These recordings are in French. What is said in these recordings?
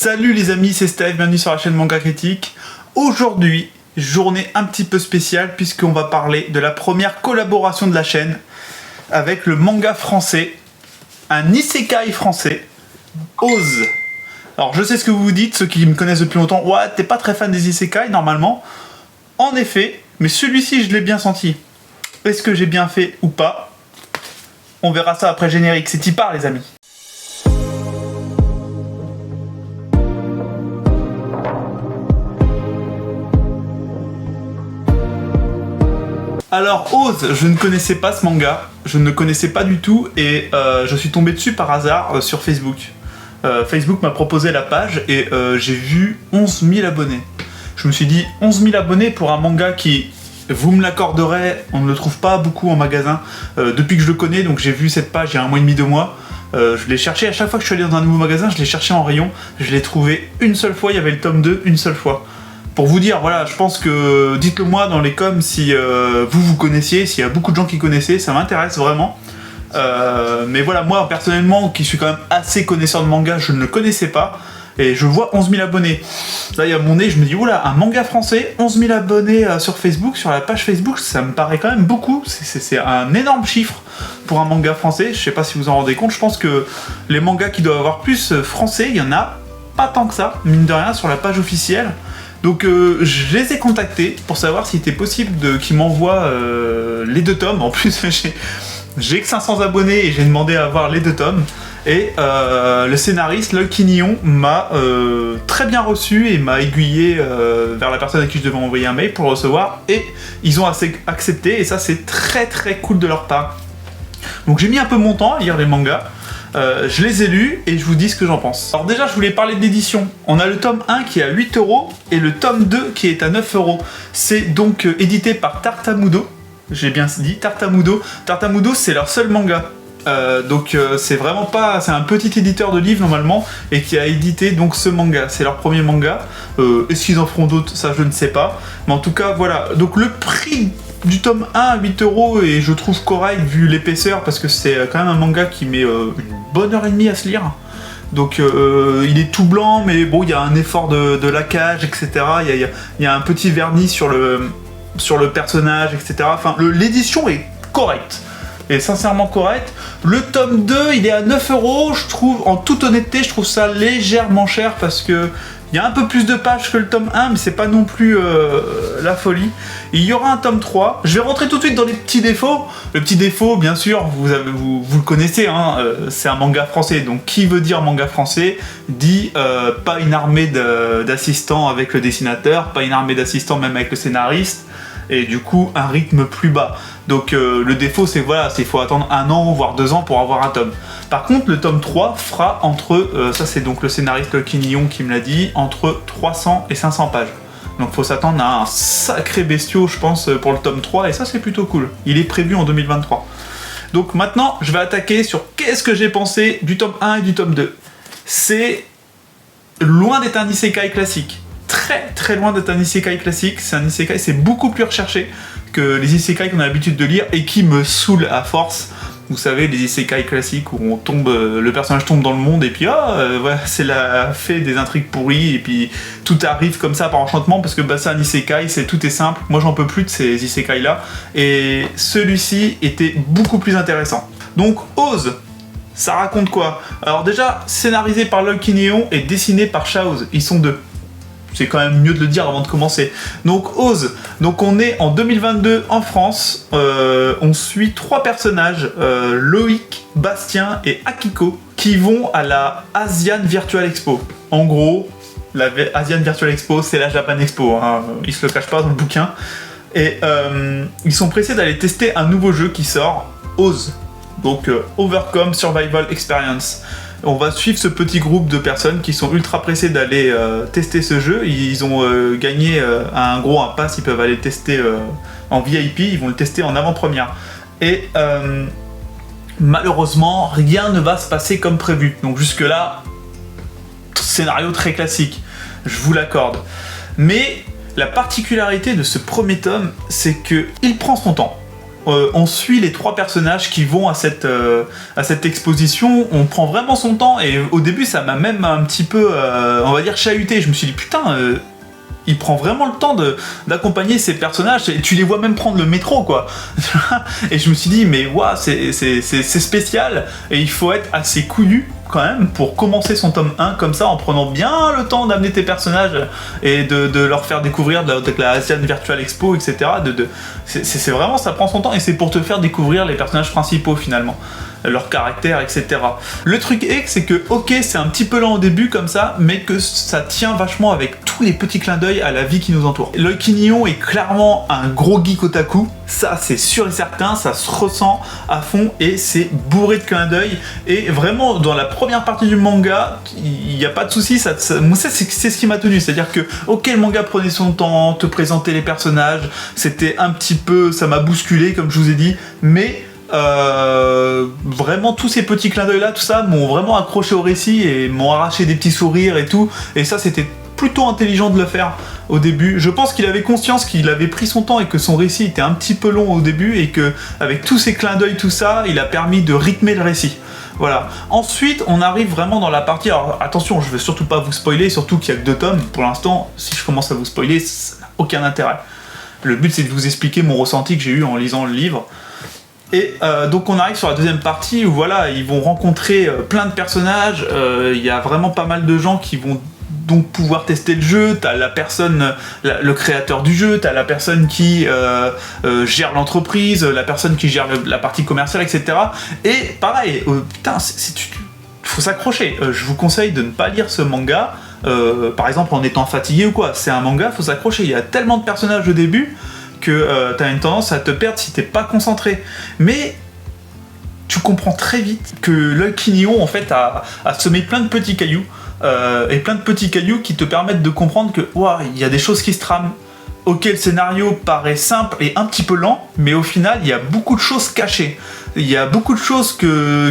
Salut les amis, c'est Steve, bienvenue sur la chaîne Manga Critique. Aujourd'hui, journée un petit peu spéciale puisqu'on va parler de la première collaboration de la chaîne avec le manga français, un isekai français, Oz. Alors je sais ce que vous vous dites, ceux qui me connaissent depuis longtemps, ouais, t'es pas très fan des isekai normalement. En effet, mais celui-ci je l'ai bien senti. Est-ce que j'ai bien fait ou pas? On verra ça après le générique, c'est Tipar les amis. Alors Oz, je ne connaissais pas ce manga, je ne le connaissais pas du tout et je suis tombé dessus par hasard sur Facebook. Facebook m'a proposé la page et j'ai vu 11 000 abonnés. Je me suis dit 11 000 abonnés pour un manga qui, vous me l'accorderez, on ne le trouve pas beaucoup en magasin depuis que je le connais, donc j'ai vu cette page il y a 1 mois et demi, 2 mois. Je l'ai cherché, à chaque fois que je suis allé dans un nouveau magasin, je l'ai cherché en rayon, je l'ai trouvé une seule fois, il y avait le tome 2 une seule fois. Pour vous dire, voilà, je pense que dites-le moi dans les coms si vous connaissiez, s'il y a beaucoup de gens qui connaissaient, ça m'intéresse vraiment. Mais voilà, moi personnellement, qui suis quand même assez connaisseur de manga, je ne le connaissais pas. Et je vois 11 000 abonnés. Là, il y a mon nez, je me dis, oula, un manga français, 11 000 abonnés sur Facebook, sur la page Facebook, ça me paraît quand même beaucoup. C'est un énorme chiffre pour un manga français. Je sais pas si vous en rendez compte, je pense que les mangas qui doivent avoir plus français, il y en a pas tant que ça, mine de rien, sur la page officielle. Donc je les ai contactés pour savoir s'il était possible qu'ils m'envoient les 2 tomes. En plus, j'ai que 500 abonnés et j'ai demandé à avoir les 2 tomes. Et le scénariste, Lucky Nyon, m'a très bien reçu et m'a aiguillé vers la personne à qui je devais envoyer un mail pour le recevoir. Et ils ont accepté et ça c'est très très cool de leur part. Donc j'ai mis un peu mon temps à lire les mangas. Je les ai lus et je vous dis ce que j'en pense. Alors déjà je voulais parler d'édition. On a le tome 1 qui est à 8 € et le tome 2 qui est à 9 €. C'est donc édité par Tartamudo. J'ai bien dit Tartamudo. Tartamudo c'est leur seul manga. Donc c'est vraiment pas... C'est un petit éditeur de livres normalement et qui a édité donc ce manga. C'est leur premier manga. Est-ce qu'ils en feront d'autres? Ça je ne sais pas. Mais en tout cas voilà. Donc le prix du tome 1 à 8 € et je trouve correct vu l'épaisseur parce que c'est quand même un manga qui met une bonne heure et demie à se lire. Donc il est tout blanc mais bon il y a un effort de laquage etc. Il y a un petit vernis sur le personnage etc. Enfin l'édition est correcte. Et sincèrement correct. Le tome 2 il est à 9 €, je trouve, en toute honnêteté, je trouve ça légèrement cher parce que il y a un peu plus de pages que le tome 1, mais c'est pas non plus la folie. Et il y aura un tome 3. Je vais rentrer tout de suite dans les petits défauts. Le petit défaut, bien sûr, vous le connaissez, hein, c'est un manga français. Donc qui veut dire manga français dit pas une armée d'assistants avec le dessinateur, pas une armée d'assistants même avec le scénariste. Et du coup un rythme plus bas. Donc le défaut c'est voilà, il faut attendre 1 an voire 2 ans pour avoir un tome. Par contre le tome 3 fera entre, ça c'est donc le scénariste Lucky Nyon qui me l'a dit, entre 300 et 500 pages. Donc faut s'attendre à un sacré bestiau je pense pour le tome 3 et ça c'est plutôt cool. Il est prévu en 2023. Donc maintenant je vais attaquer sur qu'est-ce que j'ai pensé du tome 1 et du tome 2. C'est loin d'être un isekai classique. Très très loin d'être un isekai classique, c'est un isekai, c'est beaucoup plus recherché que les isekai qu'on a l'habitude de lire et qui me saoulent à force. Vous savez, les isekai classiques où on tombe, le personnage tombe dans le monde et puis voilà, c'est la fée des intrigues pourries et puis tout arrive comme ça par enchantement parce que bah, c'est un isekai, tout est simple. Moi j'en peux plus de ces isekai là et celui-ci était beaucoup plus intéressant. Donc Oz, ça raconte quoi? Alors déjà, scénarisé par Lucky Nyon et dessiné par Chaos, ils sont 2. C'est quand même mieux de le dire avant de commencer. Donc Oz, donc on est en 2022 en France, on suit 3 personnages, Loïc, Bastien et Akiko, qui vont à la Asian Virtual Expo. En gros, la Asian Virtual Expo, c'est la Japan Expo, hein. Ils se le cachent pas dans le bouquin. Et ils sont pressés d'aller tester un nouveau jeu qui sort, Oz, donc Overcome Survival Experience. On va suivre ce petit groupe de personnes qui sont ultra pressés d'aller tester ce jeu. Ils ont gagné un pass, ils peuvent aller tester en VIP, ils vont le tester en avant-première. Et malheureusement, rien ne va se passer comme prévu. Donc jusque là, scénario très classique, je vous l'accorde. Mais la particularité de ce premier tome, c'est qu'il prend son temps. on suit les 3 personnages qui vont à cette exposition, on prend vraiment son temps, et au début ça m'a même un petit peu, on va dire, chahuté. Je me suis dit putain, il prend vraiment le temps d'accompagner ces personnages, et tu les vois même prendre le métro, quoi. Et je me suis dit, mais waouh, c'est spécial, et il faut être assez couillu quand même pour commencer son tome 1 comme ça, en prenant bien le temps d'amener tes personnages et de leur faire découvrir de la Asian Virtual Expo, etc. C'est vraiment, ça prend son temps, et c'est pour te faire découvrir les personnages principaux finalement, leur caractère, etc. Le truc est, c'est que ok, c'est un petit peu lent au début comme ça, mais que ça tient vachement avec tous les petits clins d'œil à la vie qui nous entoure. Loiki Nihon est clairement un gros geek otaku, ça c'est sûr et certain, ça se ressent à fond, et c'est bourré de clins d'œil, et vraiment dans la première partie du manga, il n'y a pas de souci, moi c'est ce qui m'a tenu, c'est-à-dire que ok, le manga prenait son temps, te présentait les personnages, c'était un petit peu, ça m'a bousculé comme je vous ai dit, mais vraiment tous ces petits clins d'œil là, tout ça m'ont vraiment accroché au récit et m'ont arraché des petits sourires et tout, et ça c'était plutôt intelligent de le faire au début. Je pense qu'il avait conscience qu'il avait pris son temps et que son récit était un petit peu long au début, et que avec tous ces clins d'œil, tout ça, il a permis de rythmer le récit. Voilà. Ensuite, on arrive vraiment dans la partie. Alors attention, je veux surtout pas vous spoiler, surtout qu'il y a que 2 tomes. Pour l'instant, si je commence à vous spoiler, ça n'a aucun intérêt. Le but, c'est de vous expliquer mon ressenti que j'ai eu en lisant le livre. Et donc on arrive sur la deuxième partie où voilà, ils vont rencontrer plein de personnages. Il y a vraiment pas mal de gens qui vont donc pouvoir tester le jeu. T'as la personne, le créateur du jeu, t'as la personne qui gère l'entreprise, la personne qui gère la partie commerciale, etc. Et pareil, putain, faut s'accrocher. Je vous conseille de ne pas lire ce manga, par exemple en étant fatigué ou quoi. C'est un manga, faut s'accrocher. Il y a tellement de personnages au début que t'as une tendance à te perdre si t'es pas concentré. Mais tu comprends très vite que Loiki Nihon en fait a semé plein de petits cailloux. Et plein de petits cailloux qui te permettent de comprendre que wow, il y a des choses qui se trament. Ok, le scénario paraît simple et un petit peu lent, mais au final, il y a beaucoup de choses cachées. Il y a beaucoup de choses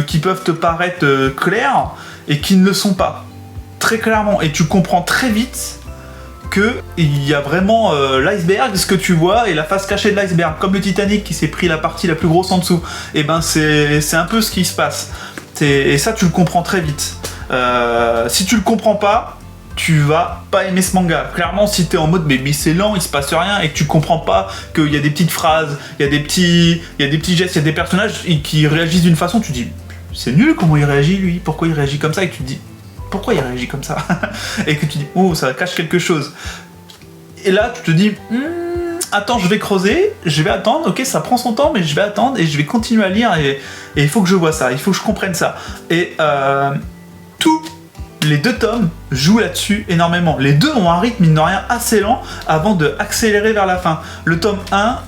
qui peuvent te paraître claires et qui ne le sont pas. Très clairement. Et tu comprends très vite qu'il y a vraiment l'iceberg, ce que tu vois, et la face cachée de l'iceberg. Comme le Titanic qui s'est pris la partie la plus grosse en dessous. Et ben c'est un peu ce qui se passe. Et ça, tu le comprends très vite. Si tu le comprends pas, tu vas pas aimer ce manga. Clairement, si t'es en mode mais c'est lent, il se passe rien, et que tu comprends pas qu'il y a des petites phrases, il y a des petits gestes, il y a des personnages qui réagissent d'une façon, tu te dis c'est nul comment il réagit lui, pourquoi il réagit comme ça, et que tu te dis pourquoi il réagit comme ça et que tu dis oh, ça cache quelque chose. Et là tu te dis attends, je vais creuser, je vais attendre, ok, ça prend son temps, mais je vais attendre et je vais continuer à lire, et il faut que je vois ça, il faut que je comprenne ça. Et tous les 2 tomes jouent là-dessus énormément. Les 2 ont un rythme, mine de rien, assez lent avant de accélérer vers la fin. Le tome 1,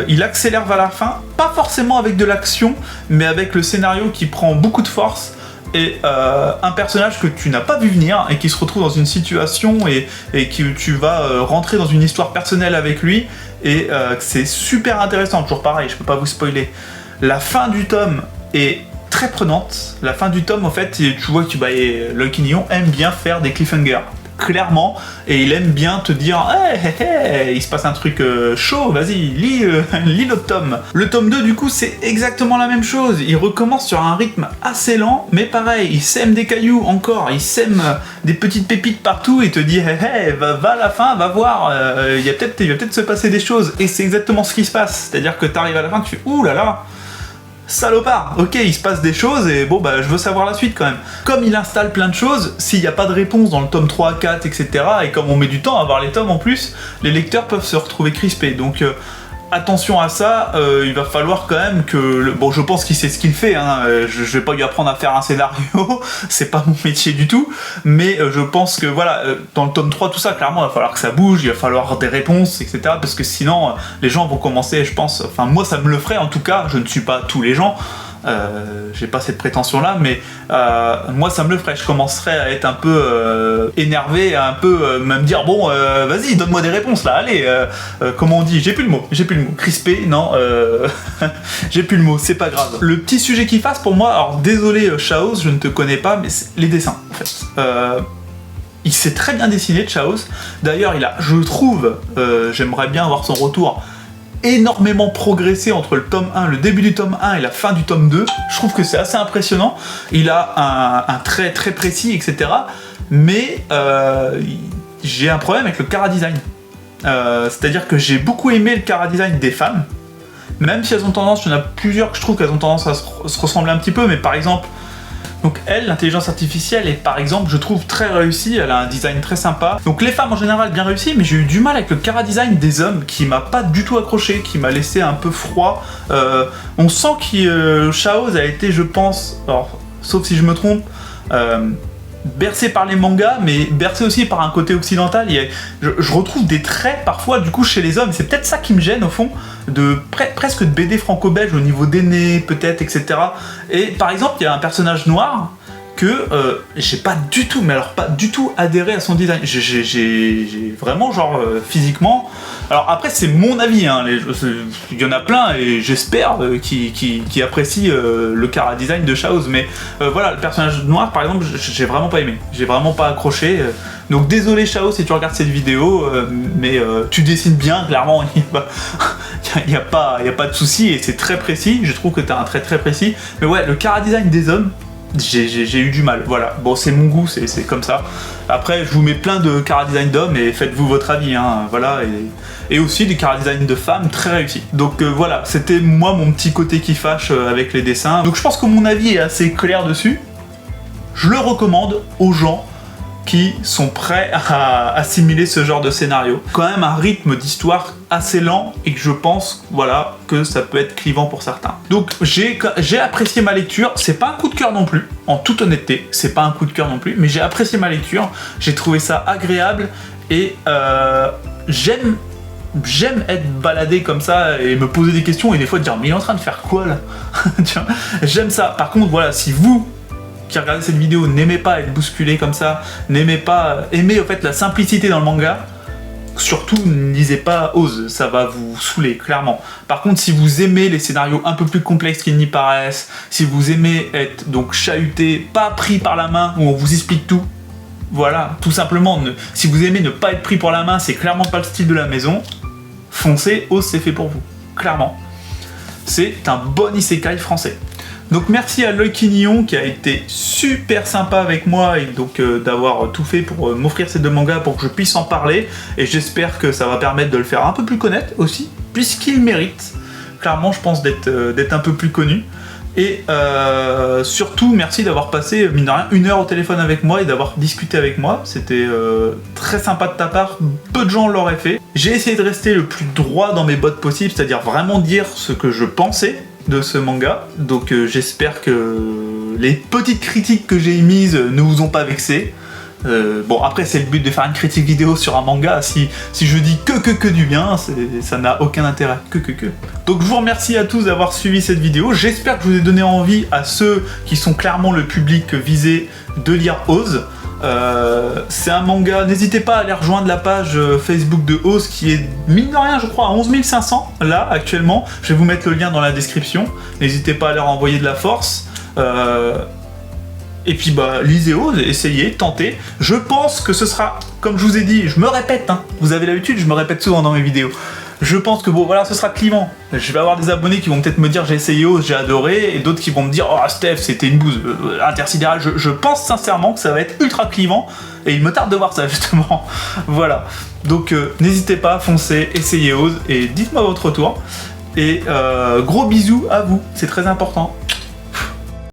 il accélère vers la fin, pas forcément avec de l'action, mais avec le scénario qui prend beaucoup de force, et un personnage que tu n'as pas vu venir et qui se retrouve dans une situation et que tu vas rentrer dans une histoire personnelle avec lui, et c'est super intéressant. Toujours pareil, je peux pas vous spoiler. La fin du tome est très prenante. La fin du tome, en fait, tu vois que Loiki Nihon aime bien faire des cliffhangers, clairement, et il aime bien te dire hey, il se passe un truc chaud, vas-y, lis l'autre tome. Le tome 2, du coup, c'est exactement la même chose. Il recommence sur un rythme assez lent, mais pareil, il sème des cailloux encore, il sème des petites pépites partout et te dit hey, va à la fin, va voir, il va peut-être se passer des choses. Et c'est exactement ce qui se passe. C'est-à-dire que t'arrives à la fin, tu fais ouh là là, salopard, ok, il se passe des choses, et bon bah je veux savoir la suite quand même. Comme il installe plein de choses, s'il n'y a pas de réponse dans le tome 3, 4, etc., et comme on met du temps à avoir les tomes en plus, les lecteurs peuvent se retrouver crispés. Donc attention à ça, il va falloir quand même que... Bon, je pense qu'il sait ce qu'il fait, hein, je vais pas lui apprendre à faire un scénario, c'est pas mon métier du tout, mais je pense que voilà, dans le tome 3, tout ça, clairement, il va falloir que ça bouge, il va falloir des réponses, etc., parce que sinon, les gens vont commencer, je pense, enfin moi ça me le ferait en tout cas, je ne suis pas tous les gens, j'ai pas cette prétention là, mais moi ça me le ferait, je commencerais à être un peu énervé, à un peu me dire bon vas-y donne-moi des réponses là, allez, comment on dit, j'ai plus le mot, crispé, non, j'ai plus le mot, c'est pas grave. Le petit sujet qui fasse pour moi, alors désolé Chaos, je ne te connais pas, mais c'est les dessins en fait. Il s'est très bien dessiné Chaos, d'ailleurs il a, je trouve, j'aimerais bien avoir son retour, énormément progressé entre le tome 1, le début du tome 1 et la fin du tome 2. Je trouve que c'est assez impressionnant. Il a un trait très précis, etc. Mais j'ai un problème avec le chara-design. C'est-à-dire que j'ai beaucoup aimé le chara-design des femmes, même si elles ont tendance, il y en a plusieurs que je trouve qu'elles ont tendance à se ressembler un petit peu, mais par exemple, donc elle, l'intelligence artificielle, est par exemple, je trouve très réussie, elle a un design très sympa. Donc les femmes en général bien réussies, mais j'ai eu du mal avec le chara-design des hommes qui m'a pas du tout accroché, qui m'a laissé un peu froid. On sent que Chaos a été, je pense, alors, sauf si je me trompe, bercé par les mangas, mais bercé aussi par un côté occidental. Je retrouve des traits parfois du coup chez les hommes, c'est peut-être ça qui me gêne au fond, presque de BD franco-belge au niveau des nez peut-être, etc. Et par exemple il y a un personnage noir que j'ai pas du tout, mais alors pas du tout adhéré à son design. J'ai vraiment genre physiquement. Alors après c'est mon avis, hein, il y en a plein et j'espère qui apprécient le chara-design de Chaos, mais voilà, le personnage noir par exemple, j'ai vraiment pas aimé, j'ai vraiment pas accroché. Donc désolé Chaos si tu regardes cette vidéo, mais tu dessines bien, clairement, il y a pas de souci et c'est très précis, je trouve que tu as un trait très précis. Mais ouais, le chara-design des hommes, j'ai eu du mal, voilà. Bon, c'est mon goût, c'est comme ça. Après, je vous mets plein de chara-design d'hommes et faites-vous votre avis, hein, voilà. Et aussi des chara-design de femmes très réussis. Donc voilà, c'était moi mon petit côté qui fâche avec les dessins. Donc je pense que mon avis est assez clair dessus. Je le recommande aux gens qui sont prêts à assimiler ce genre de scénario. Quand même un rythme d'histoire assez lent et que je pense, voilà, que ça peut être clivant pour certains. Donc j'ai apprécié ma lecture, c'est pas un coup de cœur non plus, en toute honnêteté, c'est pas un coup de cœur non plus, mais j'ai apprécié ma lecture, j'ai trouvé ça agréable et j'aime être baladé comme ça et me poser des questions et des fois dire mais il est en train de faire quoi là. J'aime ça. Par contre voilà, si vous qui regardez cette vidéo n'aimez pas être bousculé comme ça, aimez en fait la simplicité dans le manga, surtout ne lisez pas Oz, ça va vous saouler clairement. Par contre si vous aimez les scénarios un peu plus complexes qu'ils n'y paraissent, si vous aimez être donc chahuté, pas pris par la main où on vous explique tout, voilà, tout simplement, si vous aimez ne pas être pris pour la main, c'est clairement pas le style de la maison, foncez, Oz c'est fait pour vous, clairement. C'est un bon isekai français. Donc merci à Loïc Quignon qui a été super sympa avec moi et donc d'avoir tout fait pour m'offrir ces deux mangas pour que je puisse en parler, et j'espère que ça va permettre de le faire un peu plus connaître aussi, puisqu'il mérite clairement je pense d'être un peu plus connu. Et surtout merci d'avoir passé mine de rien 1 heure au téléphone avec moi et d'avoir discuté avec moi, c'était très sympa de ta part, peu de gens l'auraient fait. J'ai essayé de rester le plus droit dans mes bottes possible, c'est-à-dire vraiment dire ce que je pensais de ce manga, donc j'espère que les petites critiques que j'ai émises ne vous ont pas vexé. Bon après c'est le but de faire une critique vidéo sur un manga, si je dis que du bien, ça n'a aucun intérêt, que. Donc je vous remercie à tous d'avoir suivi cette vidéo, j'espère que je vous ai donné envie à ceux qui sont clairement le public visé de lire Oz. C'est un manga, n'hésitez pas à aller rejoindre la page Facebook de Oz qui est mine de rien je crois à 11 500 là actuellement, je vais vous mettre le lien dans la description, n'hésitez pas à leur envoyer de la force. Et puis bah lisez Oz, essayez, tentez. Je pense que ce sera, comme je vous ai dit, je me répète, hein, vous avez l'habitude, je me répète souvent dans mes vidéos. Je pense que bon voilà, ce sera clivant. Je vais avoir des abonnés qui vont peut-être me dire j'ai essayé Oz, j'ai adoré, et d'autres qui vont me dire oh Steph c'était une bouse intersidérale. Je pense sincèrement que ça va être ultra clivant et il me tarde de voir ça justement. Voilà. Donc n'hésitez pas, foncez, essayez Oz et dites-moi votre retour. Et gros bisous à vous, c'est très important.